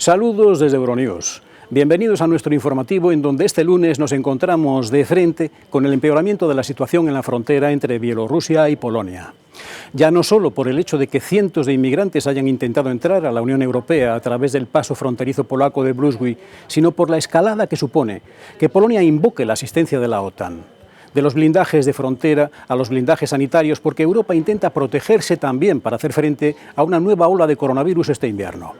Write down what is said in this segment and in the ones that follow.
Saludos desde Euronews. Bienvenidos a nuestro informativo en donde este lunes nos encontramos de frente con el empeoramiento de la situación en la frontera entre Bielorrusia y Polonia. Ya no solo por el hecho de que cientos de inmigrantes hayan intentado entrar a la Unión Europea a través del paso fronterizo polaco de Brzezów, sino por la escalada que supone que Polonia invoque la asistencia de la OTAN. De los blindajes de frontera a los blindajes sanitarios, porque Europa intenta protegerse también para hacer frente a una nueva ola de coronavirus este invierno.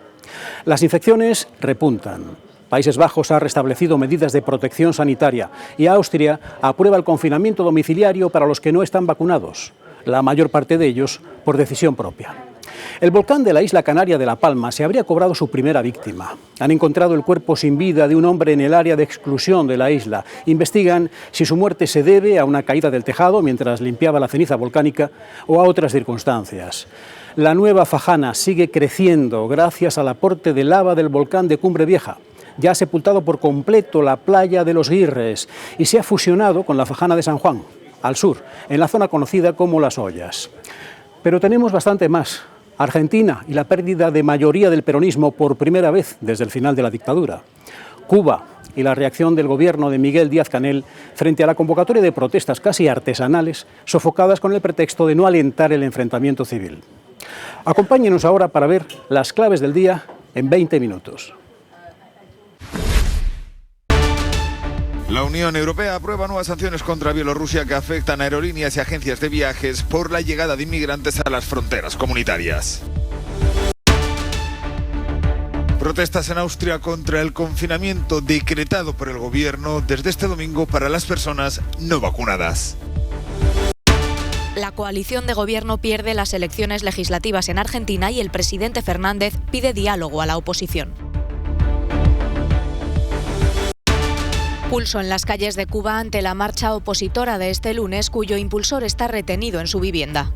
Las infecciones repuntan. Países Bajos ha restablecido medidas de protección sanitaria y Austria aprueba el confinamiento domiciliario para los que no están vacunados, la mayor parte de ellos por decisión propia. El volcán de la isla canaria de La Palma se habría cobrado su primera víctima. Han encontrado el cuerpo sin vida de un hombre en el área de exclusión de la isla. Investigan si su muerte se debe a una caída del tejado mientras limpiaba la ceniza volcánica o a otras circunstancias. La nueva Fajana sigue creciendo gracias al aporte de lava del volcán de Cumbre Vieja. Ya ha sepultado por completo la playa de los Guirres y se ha fusionado con la Fajana de San Juan, al sur, en la zona conocida como Las Ollas. Pero tenemos bastante más. Argentina y la pérdida de mayoría del peronismo por primera vez desde el final de la dictadura. Cuba y la reacción del gobierno de Miguel Díaz-Canel frente a la convocatoria de protestas casi artesanales, sofocadas con el pretexto de no alentar el enfrentamiento civil. Acompáñenos ahora para ver las claves del día en 20 minutos. La Unión Europea aprueba nuevas sanciones contra Bielorrusia que afectan a aerolíneas y agencias de viajes por la llegada de inmigrantes a las fronteras comunitarias. Protestas en Austria contra el confinamiento decretado por el gobierno desde este domingo para las personas no vacunadas. La coalición de gobierno pierde las elecciones legislativas en Argentina y el presidente Fernández pide diálogo a la oposición. Pulso en las calles de Cuba ante la marcha opositora de este lunes, cuyo impulsor está retenido en su vivienda.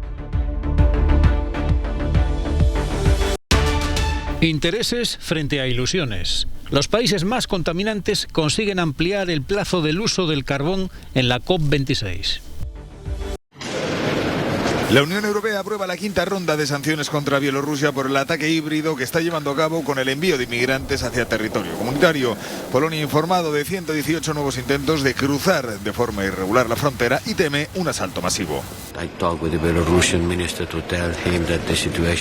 Intereses frente a ilusiones. Los países más contaminantes consiguen ampliar el plazo del uso del carbón en la COP26. La Unión Europea aprueba la quinta ronda de sanciones contra Bielorrusia por el ataque híbrido que está llevando a cabo con el envío de inmigrantes hacia territorio comunitario. Polonia ha informado de 118 nuevos intentos de cruzar de forma irregular la frontera y teme un asalto masivo.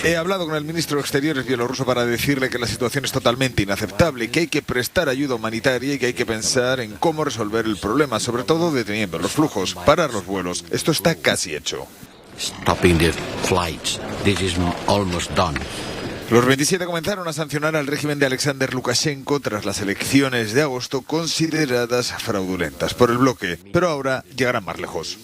He hablado con el ministro de Exteriores bielorruso para decirle que la situación es totalmente inaceptable, que hay que prestar ayuda humanitaria y que hay que pensar en cómo resolver el problema, sobre todo deteniendo los flujos, parar los vuelos. Esto está casi hecho. Stopping the flights. This is almost done. Los 27 comenzaron a sancionar al régimen de Alexander Lukashenko tras las elecciones de agosto consideradas fraudulentas por el bloque, pero ahora llegarán más lejos.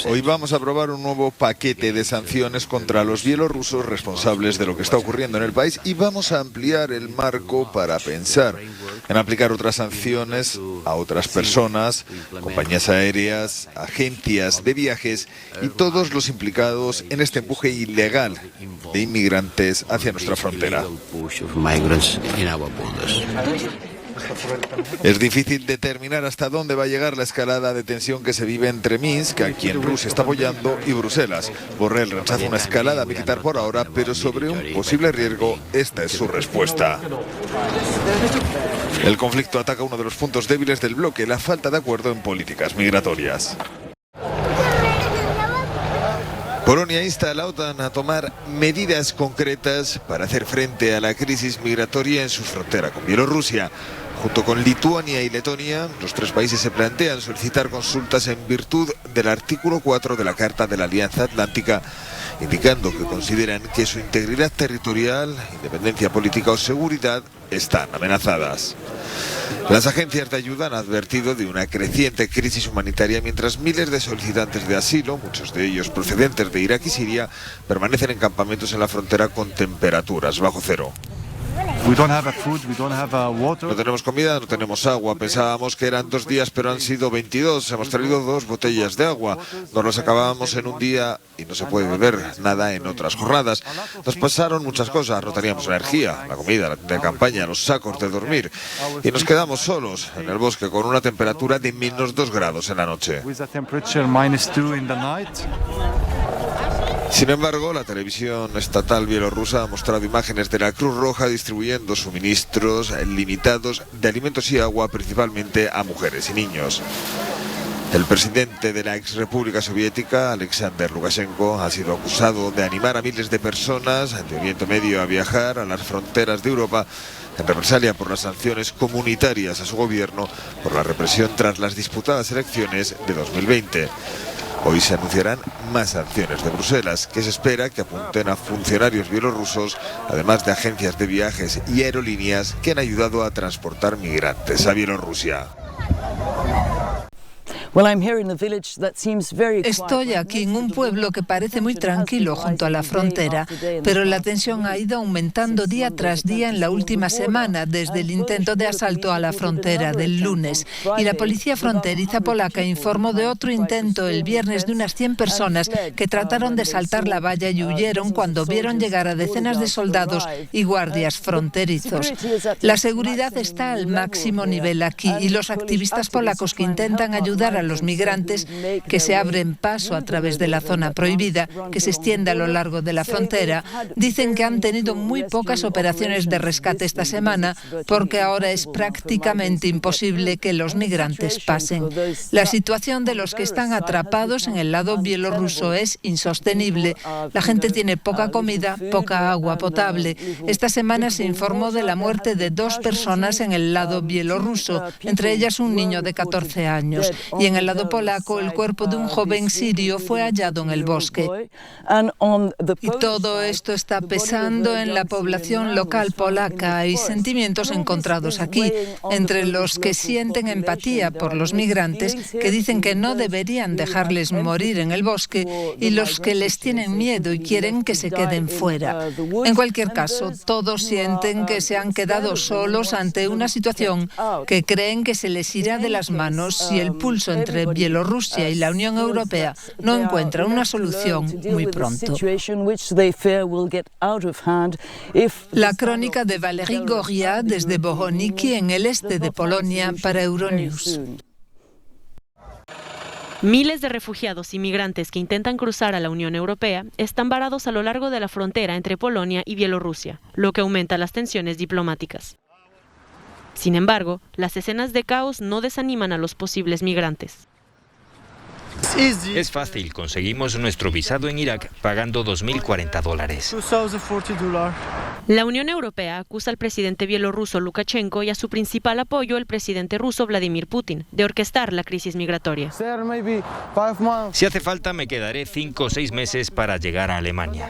Hoy vamos a aprobar un nuevo paquete de sanciones contra los bielorrusos responsables de lo que está ocurriendo en el país y vamos a ampliar el marco para pensar en aplicar otras sanciones a otras personas, compañías aéreas, agencias de viajes y todos los implicados en este empuje ilegal de inmigrantes hacia nuestra frontera. Es difícil determinar hasta dónde va a llegar la escalada de tensión que se vive entre Minsk, a quien Rusia está apoyando, y Bruselas. Borrell rechaza una escalada militar por ahora, pero sobre un posible riesgo, esta es su respuesta. El conflicto ataca uno de los puntos débiles del bloque, la falta de acuerdo en políticas migratorias. Polonia insta a la OTAN a tomar medidas concretas para hacer frente a la crisis migratoria en su frontera con Bielorrusia. Junto con Lituania y Letonia, los tres países se plantean solicitar consultas en virtud del artículo 4 de la Carta de la Alianza Atlántica, indicando que consideran que su integridad territorial, independencia política o seguridad están amenazadas. Las agencias de ayuda han advertido de una creciente crisis humanitaria mientras miles de solicitantes de asilo, muchos de ellos procedentes de Irak y Siria, permanecen en campamentos en la frontera con temperaturas bajo cero. No tenemos comida, no tenemos agua. Pensábamos que eran 2 días, pero han sido 22. Hemos traído 2 botellas de agua. Nos las acabábamos en un día y no se puede beber nada en otras jornadas. Nos pasaron muchas cosas. No teníamos energía, la comida, la tienda de campaña, los sacos de dormir. Y nos quedamos solos en el bosque con una temperatura de -2 grados en la noche. Sin embargo, la televisión estatal bielorrusa ha mostrado imágenes de la Cruz Roja distribuyendo suministros limitados de alimentos y agua principalmente a mujeres y niños. El presidente de la ex República Soviética, Alexander Lukashenko, ha sido acusado de animar a miles de personas de Oriente Medio a viajar a las fronteras de Europa en represalia por las sanciones comunitarias a su gobierno por la represión tras las disputadas elecciones de 2020. Hoy se anunciarán más sanciones de Bruselas, que se espera que apunten a funcionarios bielorrusos, además de agencias de viajes y aerolíneas que han ayudado a transportar migrantes a Bielorrusia. Estoy aquí en un pueblo que parece muy tranquilo junto a la frontera, pero la tensión ha ido aumentando día tras día en la última semana, desde el intento de asalto a la frontera del lunes. Y la policía fronteriza polaca informó de otro intento el viernes de unas 100 personas que trataron de saltar la valla y huyeron cuando vieron llegar a decenas de soldados y guardias fronterizos. La seguridad está al máximo nivel aquí y los activistas polacos que intentan ayudar a los migrantes que se abren paso a través de la zona prohibida, que se extiende a lo largo de la frontera, dicen que han tenido muy pocas operaciones de rescate esta semana porque ahora es prácticamente imposible que los migrantes pasen. La situación de los que están atrapados en el lado bielorruso es insostenible. La gente tiene poca comida, poca agua potable. Esta semana se informó de la muerte de 2 personas en el lado bielorruso, entre ellas un niño de 14 años. Y en el lado polaco, el cuerpo de un joven sirio fue hallado en el bosque. Y todo esto está pesando en la población local polaca. Hay sentimientos encontrados aquí, entre los que sienten empatía por los migrantes, que dicen que no deberían dejarles morir en el bosque, y los que les tienen miedo y quieren que se queden fuera. En cualquier caso, todos sienten que se han quedado solos ante una situación que creen que se les irá de las manos si el pulso entre Bielorrusia y la Unión Europea no encuentra una solución muy pronto. La crónica de Valery Goria desde Bohoniki, en el este de Polonia, para Euronews. Miles de refugiados y migrantes que intentan cruzar a la Unión Europea están varados a lo largo de la frontera entre Polonia y Bielorrusia, lo que aumenta las tensiones diplomáticas. Sin embargo, las escenas de caos no desaniman a los posibles migrantes. Es fácil, conseguimos nuestro visado en Irak pagando $2.040. La Unión Europea acusa al presidente bielorruso Lukashenko y a su principal apoyo, el presidente ruso Vladimir Putin, de orquestar la crisis migratoria. Si hace falta, me quedaré 5 o 6 meses para llegar a Alemania.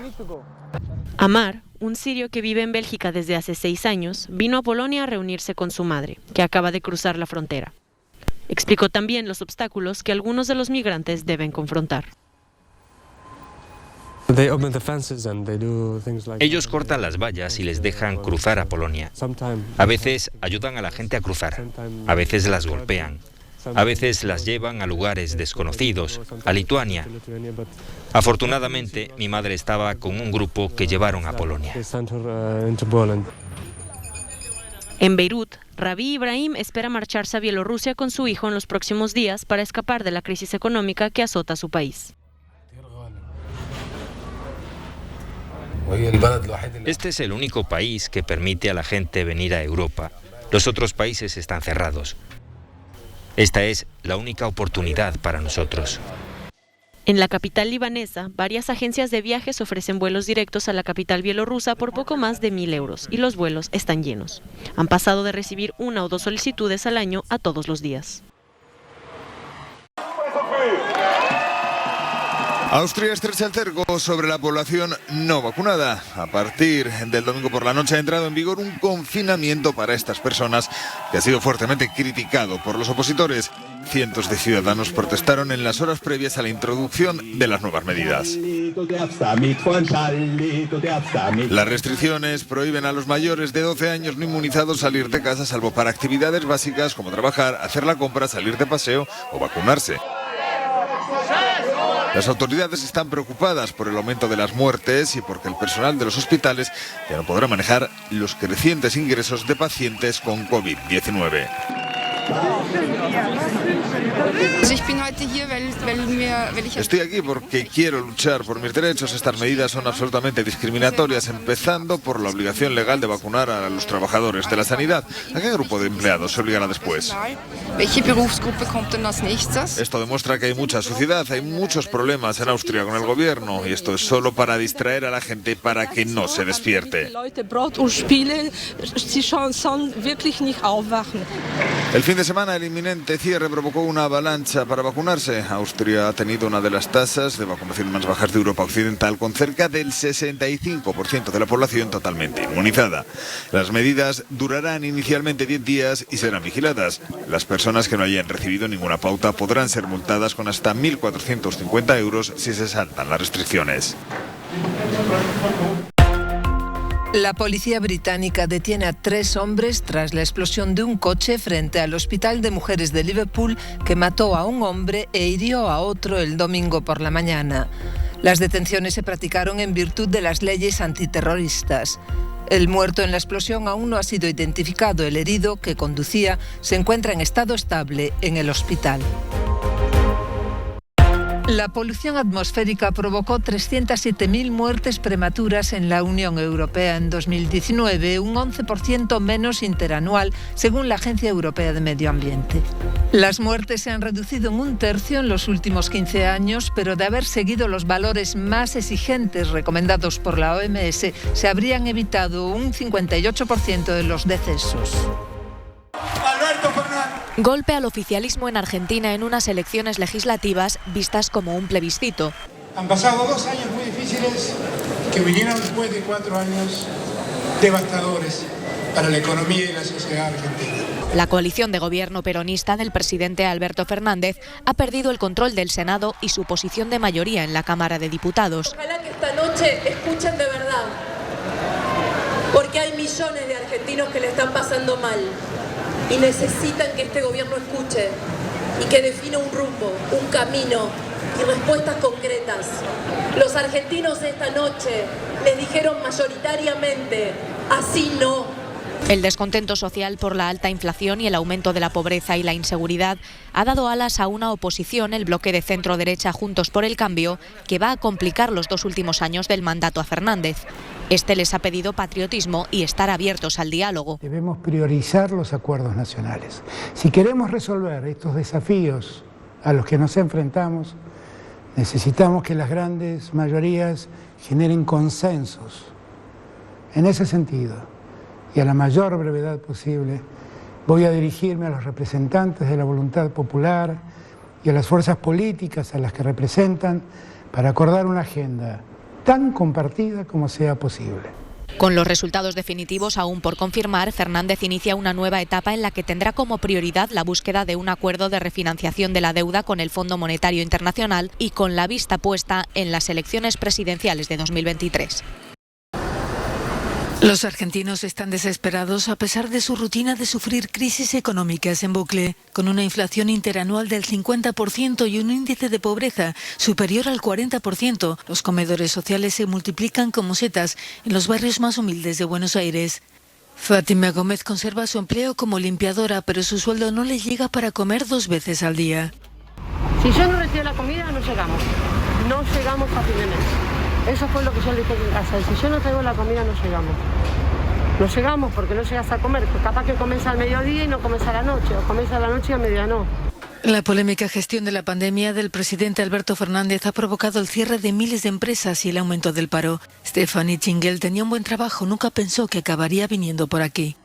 Amar, un sirio que vive en Bélgica desde hace 6 años, vino a Polonia a reunirse con su madre, que acaba de cruzar la frontera. Explicó también los obstáculos que algunos de los migrantes deben confrontar. Ellos cortan las vallas y les dejan cruzar a Polonia. A veces ayudan a la gente a cruzar, a veces las golpean, a veces las llevan a lugares desconocidos, a Lituania. Afortunadamente, mi madre estaba con un grupo que llevaron a Polonia. En Beirut, Rabí Ibrahim espera marcharse a Bielorrusia con su hijo en los próximos días para escapar de la crisis económica que azota su país. Este es el único país que permite a la gente venir a Europa. Los otros países están cerrados. Esta es la única oportunidad para nosotros. En la capital libanesa, varias agencias de viajes ofrecen vuelos directos a la capital bielorrusa por poco más de 1.000 euros y los vuelos están llenos. Han pasado de recibir 1 o 2 solicitudes al año a todos los días. Austria estrecha el cerco sobre la población no vacunada. A partir del domingo por la noche ha entrado en vigor un confinamiento para estas personas que ha sido fuertemente criticado por los opositores. Cientos de ciudadanos protestaron en las horas previas a la introducción de las nuevas medidas. Las restricciones prohíben a los mayores de 12 años no inmunizados salir de casa salvo para actividades básicas como trabajar, hacer la compra, salir de paseo o vacunarse. Las autoridades están preocupadas por el aumento de las muertes y porque el personal de los hospitales ya no podrá manejar los crecientes ingresos de pacientes con COVID-19. Estoy aquí porque quiero luchar por mis derechos. Estas medidas son absolutamente discriminatorias, empezando por la obligación legal de vacunar a los trabajadores de la sanidad. ¿A qué grupo de empleados se obligará después? Esto demuestra que hay mucha suciedad, hay muchos problemas en Austria con el gobierno, y esto es solo para distraer a la gente para que no se despierte. El fin de semana el inminente cierre provocó una avalancha para vacunarse. Austria ha tenido una de las tasas de vacunación más bajas de Europa Occidental, con cerca del 65% de la población totalmente inmunizada. Las medidas durarán inicialmente 10 días y serán vigiladas. Las personas que no hayan recibido ninguna pauta podrán ser multadas con hasta 1.450 euros si se saltan las restricciones. La policía británica detiene a 3 hombres tras la explosión de un coche frente al Hospital de Mujeres de Liverpool, que mató a un hombre e hirió a otro el domingo por la mañana. Las detenciones se practicaron en virtud de las leyes antiterroristas. El muerto en la explosión aún no ha sido identificado. El herido, que conducía, se encuentra en estado estable en el hospital. La polución atmosférica provocó 307.000 muertes prematuras en la Unión Europea en 2019, un 11% menos interanual, según la Agencia Europea de Medio Ambiente. Las muertes se han reducido en 1/3 en los últimos 15 años, pero de haber seguido los valores más exigentes recomendados por la OMS, se habrían evitado un 58% de los decesos. Golpe al oficialismo en Argentina en unas elecciones legislativas vistas como un plebiscito. Han pasado 2 años muy difíciles que vinieron después de 4 años devastadores para la economía y la sociedad argentina. La coalición de gobierno peronista del presidente Alberto Fernández ha perdido el control del Senado y su posición de mayoría en la Cámara de Diputados. Ojalá que esta noche escuchen de verdad, porque hay millones de argentinos que le están pasando mal y necesitan que este gobierno escuche y que defina un rumbo, un camino y respuestas concretas. Los argentinos esta noche les dijeron mayoritariamente, así no. El descontento social por la alta inflación y el aumento de la pobreza y la inseguridad ha dado alas a una oposición, el bloque de centro-derecha Juntos por el Cambio, que va a complicar los 2 últimos años del mandato a Fernández. Este les ha pedido patriotismo y estar abiertos al diálogo. Debemos priorizar los acuerdos nacionales. Si queremos resolver estos desafíos a los que nos enfrentamos, necesitamos que las grandes mayorías generen consensos. En ese sentido, y a la mayor brevedad posible, voy a dirigirme a los representantes de la voluntad popular y a las fuerzas políticas a las que representan para acordar una agenda tan compartida como sea posible. Con los resultados definitivos aún por confirmar, Fernández inicia una nueva etapa en la que tendrá como prioridad la búsqueda de un acuerdo de refinanciación de la deuda con el Fondo Monetario Internacional y con la vista puesta en las elecciones presidenciales de 2023. Los argentinos están desesperados a pesar de su rutina de sufrir crisis económicas en bucle, con una inflación interanual del 50% y un índice de pobreza superior al 40%. Los comedores sociales se multiplican como setas en los barrios más humildes de Buenos Aires. Fátima Gómez conserva su empleo como limpiadora, pero su sueldo no le llega para comer 2 veces al día. Si yo no recibo la comida, no llegamos. No llegamos a fin de mes. Eso fue lo que yo le dije en casa. Si yo no traigo la comida, no llegamos. No llegamos porque no llegas a comer. Pues capaz que comes al mediodía y no comes a la noche. O comes a la noche y a mediodía no. La polémica gestión de la pandemia del presidente Alberto Fernández ha provocado el cierre de miles de empresas y el aumento del paro. Stephanie Chingel tenía un buen trabajo. Nunca pensó que acabaría viniendo por aquí.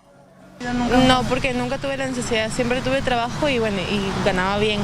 No, porque nunca tuve la necesidad. Siempre tuve trabajo y ganaba bien.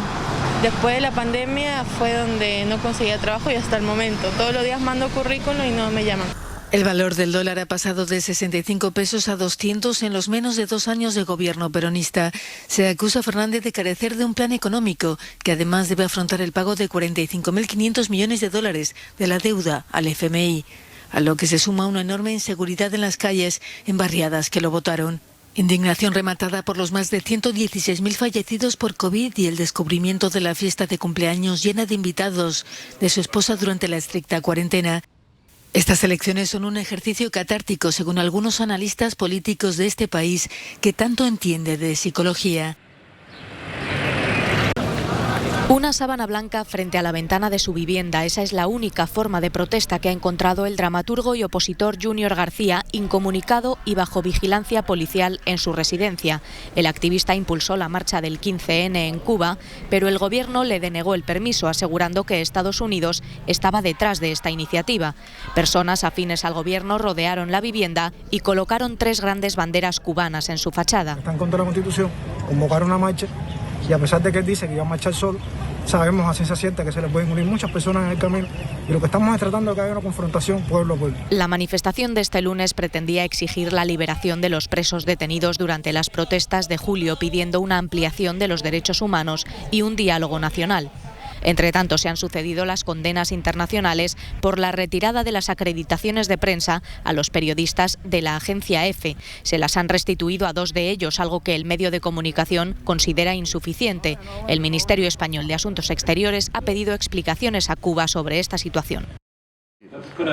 Después de la pandemia fue donde no conseguía trabajo y hasta el momento. Todos los días mando currículum y no me llaman. El valor del dólar ha pasado de 65 pesos a 200 en los menos de 2 años de gobierno peronista. Se acusa a Fernández de carecer de un plan económico, que además debe afrontar el pago de 45.500 millones de dólares de la deuda al FMI, a lo que se suma una enorme inseguridad en las calles, en barriadas que lo votaron. Indignación rematada por los más de 116.000 fallecidos por COVID y el descubrimiento de la fiesta de cumpleaños llena de invitados de su esposa durante la estricta cuarentena. Estas elecciones son un ejercicio catártico, según algunos analistas políticos de este país que tanto entiende de psicología. Una sábana blanca frente a la ventana de su vivienda. Esa es la única forma de protesta que ha encontrado el dramaturgo y opositor Junior García, incomunicado y bajo vigilancia policial en su residencia. El activista impulsó la marcha del 15N en Cuba, pero el gobierno le denegó el permiso, asegurando que Estados Unidos estaba detrás de esta iniciativa. Personas afines al gobierno rodearon la vivienda y colocaron 3 grandes banderas cubanas en su fachada. Están contra la Constitución, convocaron una marcha. Y a pesar de que él dice que iba a marchar solo, sabemos a ciencia cierta que se le pueden unir muchas personas en el camino. Y lo que estamos es tratando de que haya una confrontación pueblo a pueblo. La manifestación de este lunes pretendía exigir la liberación de los presos detenidos durante las protestas de julio, pidiendo una ampliación de los derechos humanos y un diálogo nacional. Entre tanto, se han sucedido las condenas internacionales por la retirada de las acreditaciones de prensa a los periodistas de la agencia EFE. Se las han restituido a 2 de ellos, algo que el medio de comunicación considera insuficiente. El Ministerio Español de Asuntos Exteriores ha pedido explicaciones a Cuba sobre esta situación.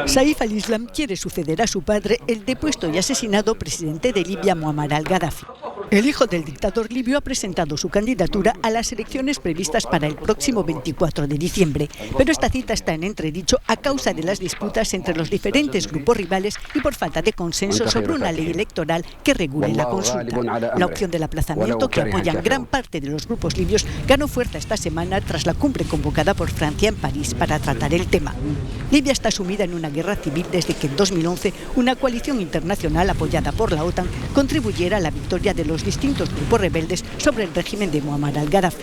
Saif al-Islam quiere suceder a su padre, el depuesto y asesinado presidente de Libia, Muammar al-Gaddafi. El hijo del dictador libio ha presentado su candidatura a las elecciones previstas para el próximo 24 de diciembre, pero esta cita está en entredicho a causa de las disputas entre los diferentes grupos rivales y por falta de consenso sobre una ley electoral que regule la consulta. La opción del aplazamiento, que apoyan gran parte de los grupos libios, ganó fuerza esta semana tras la cumbre convocada por Francia en París para tratar el tema. Libia está sumida en una guerra civil desde que en 2011 una coalición internacional apoyada por la OTAN contribuyera a la victoria de los distintos grupos rebeldes sobre el régimen de Muammar al-Gaddafi.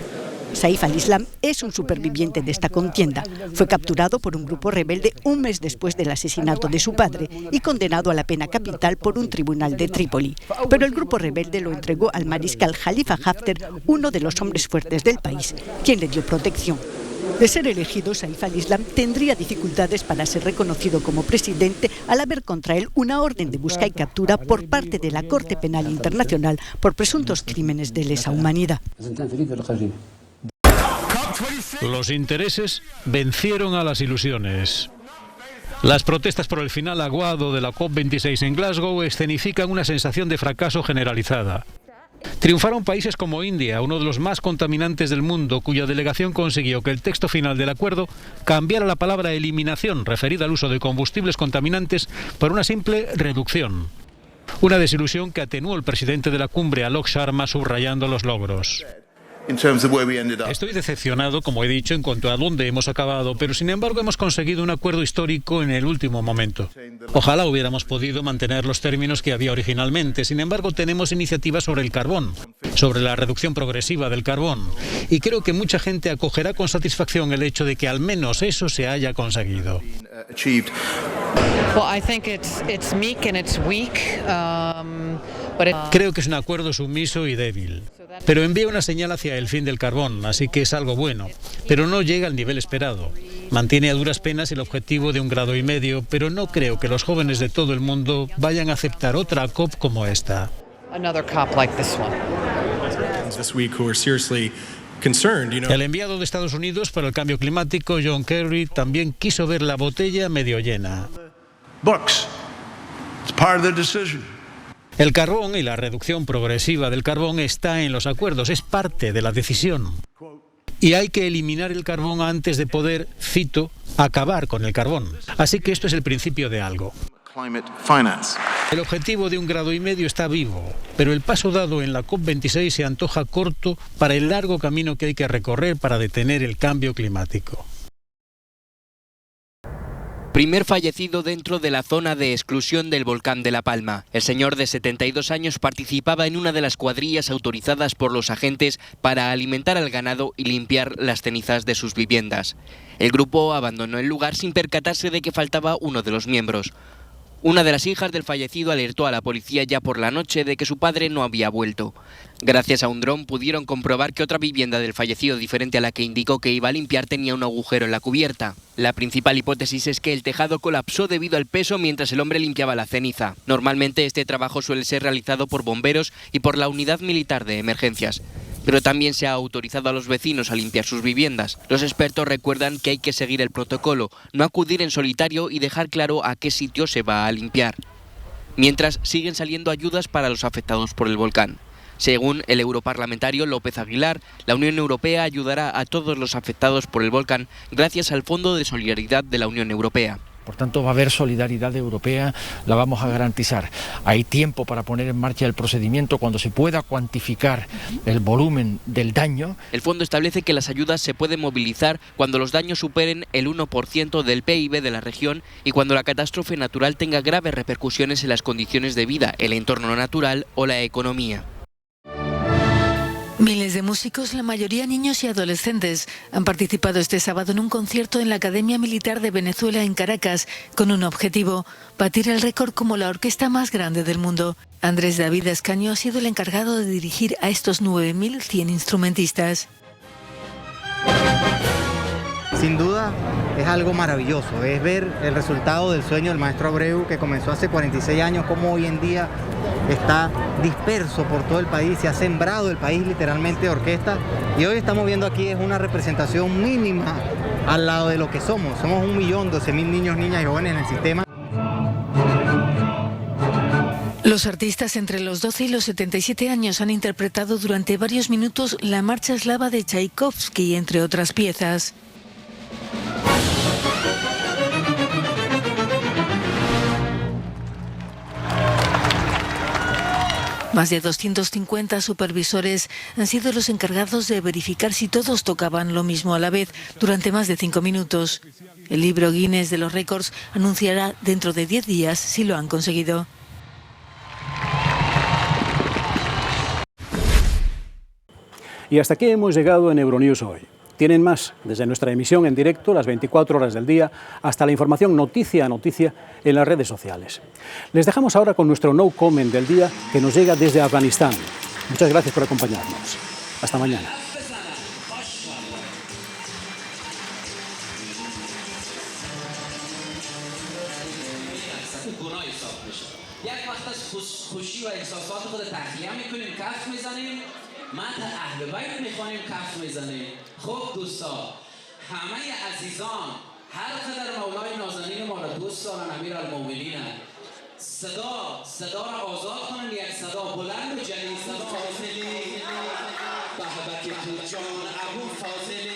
Saif al-Islam es un superviviente de esta contienda. Fue capturado por un grupo rebelde un mes después del asesinato de su padre y condenado a la pena capital por un tribunal de Trípoli. Pero el grupo rebelde lo entregó al mariscal Khalifa Haftar, uno de los hombres fuertes del país, quien le dio protección. De ser elegido, Saif al-Islam tendría dificultades para ser reconocido como presidente al haber contra él una orden de busca y captura por parte de la Corte Penal Internacional por presuntos crímenes de lesa humanidad. Los intereses vencieron a las ilusiones. Las protestas por el final aguado de la COP26 en Glasgow escenifican una sensación de fracaso generalizada. Triunfaron países como India, uno de los más contaminantes del mundo, cuya delegación consiguió que el texto final del acuerdo cambiara la palabra eliminación, referida al uso de combustibles contaminantes, por una simple reducción. Una desilusión que atenuó el presidente de la cumbre, Alok Sharma, subrayando los logros. Estoy decepcionado, como he dicho, en cuanto a dónde hemos acabado, pero sin embargo hemos conseguido un acuerdo histórico en el último momento. Ojalá hubiéramos podido mantener los términos que había originalmente. Sin embargo, tenemos iniciativas sobre el carbón, sobre la reducción progresiva del carbón, y creo que mucha gente acogerá con satisfacción el hecho de que al menos eso se haya conseguido. Creo que es un acuerdo sumiso y débil, pero envía una señal hacia el fin del carbón, así que es algo bueno, pero no llega al nivel esperado. Mantiene a duras penas el objetivo de 1,5 grados, pero no creo que los jóvenes de todo el mundo vayan a aceptar otra COP como esta. El enviado de Estados Unidos para el cambio climático, John Kerry, también quiso ver la botella medio llena. El carbón y la reducción progresiva del carbón está en los acuerdos, es parte de la decisión. Y hay que eliminar el carbón antes de poder, cito, acabar con el carbón. Así que esto es el principio de algo. El objetivo de 1,5 grados está vivo, pero el paso dado en la COP26 se antoja corto para el largo camino que hay que recorrer para detener el cambio climático. Primer fallecido dentro de la zona de exclusión del volcán de La Palma. El señor de 72 años participaba en una de las cuadrillas autorizadas por los agentes para alimentar al ganado y limpiar las cenizas de sus viviendas. El grupo abandonó el lugar sin percatarse de que faltaba uno de los miembros. Una de las hijas del fallecido alertó a la policía ya por la noche de que su padre no había vuelto. Gracias a un dron pudieron comprobar que otra vivienda del fallecido, diferente a la que indicó que iba a limpiar, tenía un agujero en la cubierta. La principal hipótesis es que el tejado colapsó debido al peso mientras el hombre limpiaba la ceniza. Normalmente este trabajo suele ser realizado por bomberos y por la unidad militar de emergencias. Pero también se ha autorizado a los vecinos a limpiar sus viviendas. Los expertos recuerdan que hay que seguir el protocolo, no acudir en solitario y dejar claro a qué sitio se va a limpiar. Mientras, siguen saliendo ayudas para los afectados por el volcán. Según el europarlamentario López Aguilar, la Unión Europea ayudará a todos los afectados por el volcán gracias al Fondo de Solidaridad de la Unión Europea. Por tanto, va a haber solidaridad europea, la vamos a garantizar. Hay tiempo para poner en marcha el procedimiento cuando se pueda cuantificar el volumen del daño. El fondo establece que las ayudas se pueden movilizar cuando los daños superen el 1% del PIB de la región y cuando la catástrofe natural tenga graves repercusiones en las condiciones de vida, el entorno natural o la economía. Miles de músicos, la mayoría niños y adolescentes, han participado este sábado en un concierto en la Academia Militar de Venezuela en Caracas, con un objetivo: batir el récord como la orquesta más grande del mundo. Andrés David Ascaño ha sido el encargado de dirigir a estos 9.100 instrumentistas. Sin duda es algo maravilloso, es ver el resultado del sueño del maestro Abreu, que comenzó hace 46 años, como hoy en día está disperso por todo el país, se ha sembrado el país literalmente de orquesta, y hoy estamos viendo aquí es una representación mínima al lado de lo que somos. Somos 1.012.000 niños, niñas y jóvenes en el sistema. Los artistas entre los 12 y los 77 años han interpretado durante varios minutos la marcha eslava de Tchaikovsky, entre otras piezas. Más de 250 supervisores han sido los encargados de verificar si todos tocaban lo mismo a la vez durante más de 5 minutos. El libro Guinness de los récords anunciará dentro de 10 días si lo han conseguido. Y hasta aquí hemos llegado en Euronews hoy. Tienen más desde nuestra emisión en directo las 24 horas del día hasta la información noticia a noticia en las redes sociales. Les dejamos ahora con nuestro No Comment del día, que nos llega desde Afganistán. Muchas gracias por acompañarnos. Hasta mañana. من اهل بیت میخوایم کف میزنیم. خب دوستا، همه عزیزان هر قدر مولای نازنین ما را دوست دارن، امیرالمومنین صدا را آزاد کنن، یک صدا بلند و جلیل، صدا فاضلی، بهبک تو جان ابو فاضلی.